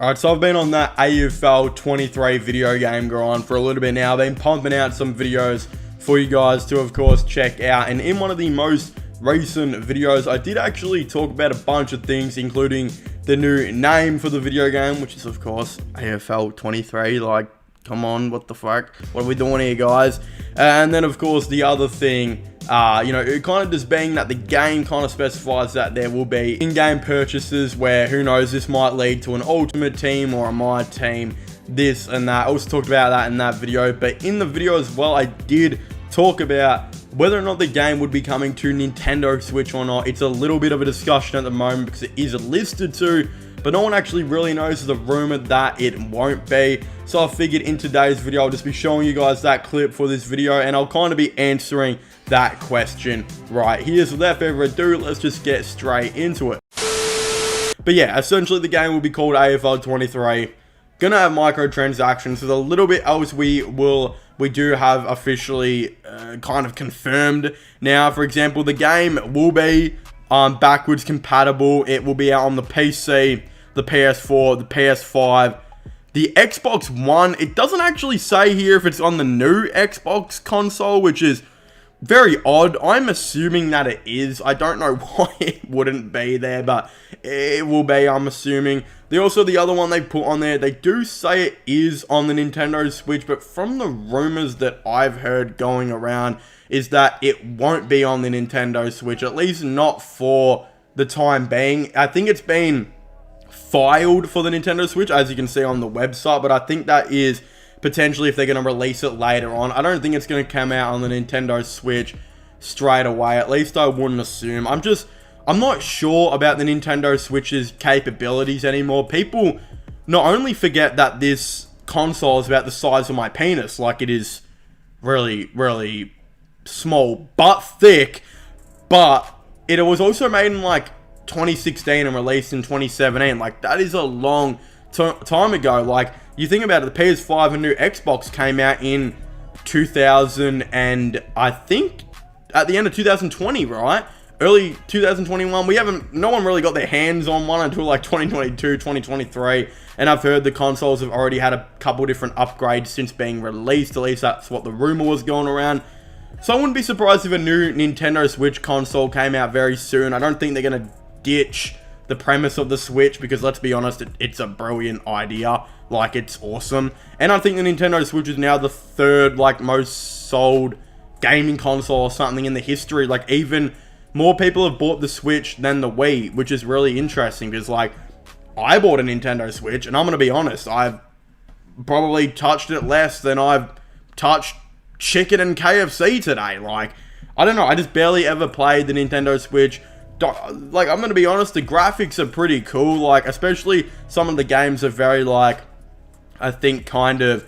Alright, so I've been on that AFL23 video game grind for a little bit now. I've been pumping out some videos for you guys to, of course, check out. And in one of the most recent videos, I did actually talk about a bunch of things, including the new name for the video game, which is, of course, AFL23. Like, come on, what the fuck? What are we doing here, guys? And then, of course, the other thing, it kind of just being that the game kind of specifies that there will be in-game purchases where, who knows, this might lead to an ultimate team or a my team, this and that. I also talked about that in that video, but in the video as well, I did talk about whether or not the game would be coming to Nintendo Switch or not. It's a little bit of a discussion at the moment because it is listed to, but no one actually really knows. There's a rumor that it won't be. So I figured in today's video, I'll just be showing you guys that clip for this video, and I'll kind of be answering that question right here. So without further ado, let's just get straight into it. But yeah, essentially the game will be called AFL23. Gonna have microtransactions. There's a little bit else we do have officially kind of confirmed now. For example, the game will be backwards compatible. It will be out on the PC, the PS4, the PS5, the Xbox One. It doesn't actually say here if it's on the new Xbox console, which is very odd. I'm assuming that it is. I don't know why it wouldn't be there, but it will be, I'm assuming. The other one they put on there, they do say it is on the Nintendo Switch, but from the rumors that I've heard going around is that it won't be on the Nintendo Switch, at least not for the time being. I think it's been filed for the Nintendo Switch, as you can see on the website, but I think that is potentially if they're going to release it later on. I don't think it's going to come out on the Nintendo Switch straight away. At least I wouldn't assume. I'm not sure about the Nintendo Switch's capabilities anymore. People not only forget that this console is about the size of my penis, like it is really, really small but thick, but it was also made in like 2016 and released in 2017. Like, that is a long time ago. Like, you think about it, the PS5 and new Xbox came out in 2000 and I think at the end of 2020, right? Early 2021. No one really got their hands on one until like 2022, 2023. And I've heard the consoles have already had a couple different upgrades since being released. At least that's what the rumor was going around. So I wouldn't be surprised if a new Nintendo Switch console came out very soon. I don't think they're going to ditch the premise of the Switch because, let's be honest, it's a brilliant idea. Like, it's awesome. And I think the Nintendo Switch is now the third, like, most sold gaming console or something in the history. Like, even more people have bought the Switch than the Wii, which is really interesting because, like, I bought a Nintendo Switch, and I'm going to be honest, I've probably touched it less than I've touched chicken and KFC today. Like, I don't know, I just barely ever played the Nintendo Switch. Like, I'm going to be honest, the graphics are pretty cool. Like, especially some of the games are very, like, I think kind of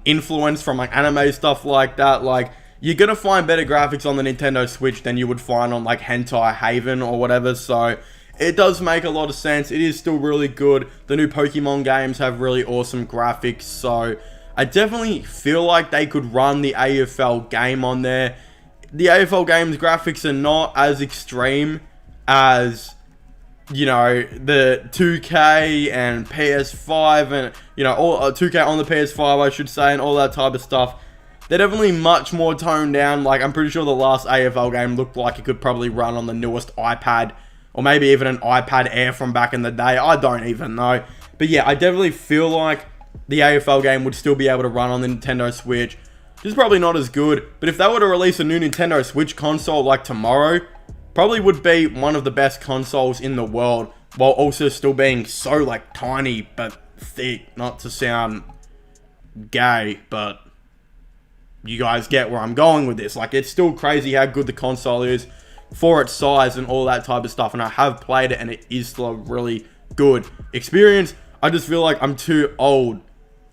influenced from like anime stuff like that. Like, you're going to find better graphics on the Nintendo Switch than you would find on like Hentai Haven or whatever. So it does make a lot of sense. It is still really good. The new Pokemon games have really awesome graphics. So I definitely feel like they could run the AFL game on there. The AFL game's graphics are not as extreme as, you know, the 2K and PS5 and, you know, all 2K on the PS5, I should say, and all that type of stuff. They're definitely much more toned down. Like, I'm pretty sure the last AFL game looked like it could probably run on the newest iPad, or maybe even an iPad Air from back in the day. I don't even know. But yeah, I definitely feel like the AFL game would still be able to run on the Nintendo Switch. It's probably not as good, but if they were to release a new Nintendo Switch console like tomorrow, probably would be one of the best consoles in the world, while also still being so like tiny but thick. Not to sound gay, but you guys get where I'm going with this. Like, it's still crazy how good the console is for its size and all that type of stuff, and I have played it and it is still a really good experience. I just feel like I'm too old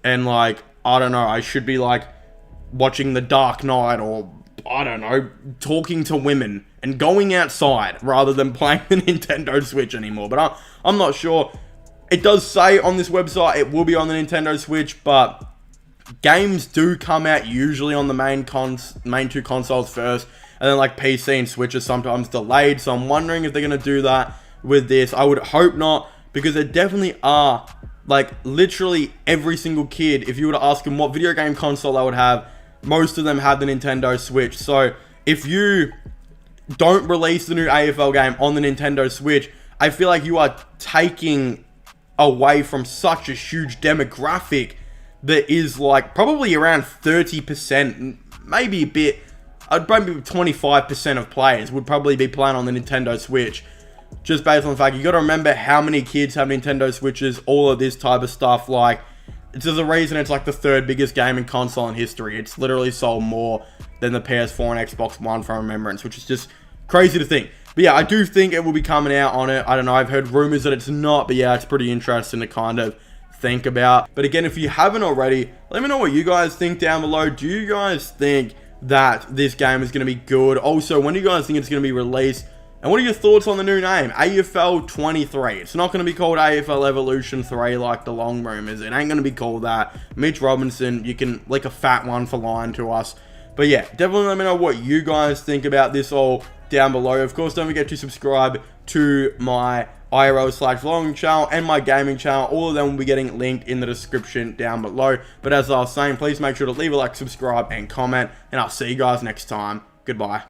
and, like, I don't know, I should be like watching The Dark Knight or, I don't know, talking to women and going outside rather than playing the Nintendo Switch anymore. But I'm not sure. It does say on this website it will be on the Nintendo Switch, but games do come out usually on the main two consoles first, and then like PC and Switch are sometimes delayed. So I'm wondering if they're going to do that with this. I would hope not, because there definitely are Like, literally every single kid, if you were to ask them what video game console they would have, most of them have the Nintendo Switch. So, if you don't release the new AFL game on the Nintendo Switch, I feel like you are taking away from such a huge demographic that is like probably around 30%, maybe a bit, probably 25% of players would probably be playing on the Nintendo Switch. Just based on the fact, you got to remember how many kids have Nintendo Switches, all of this type of stuff. Like, there's a reason it's like the third biggest gaming console in history. It's literally sold more than the PS4 and Xbox One from remembrance, which is just crazy to think. But yeah, I do think it will be coming out on it. I don't know, I've heard rumors that it's not, but yeah, it's pretty interesting to kind of think about. But again, if you haven't already, let me know what you guys think down below. Do you guys think that this game is going to be good? Also, when do you guys think it's going to be released? And what are your thoughts on the new name, AFL23? It's not going to be called AFL Evolution 3 like the long rumors. It ain't going to be called that. Mitch Robinson, you can lick a fat one for lying to us. But yeah, definitely let me know what you guys think about this all down below. Of course, don't forget to subscribe to my IRL/vlogging channel and my gaming channel. All of them will be getting linked in the description down below. But as I was saying, please make sure to leave a like, subscribe, and comment. And I'll see you guys next time. Goodbye.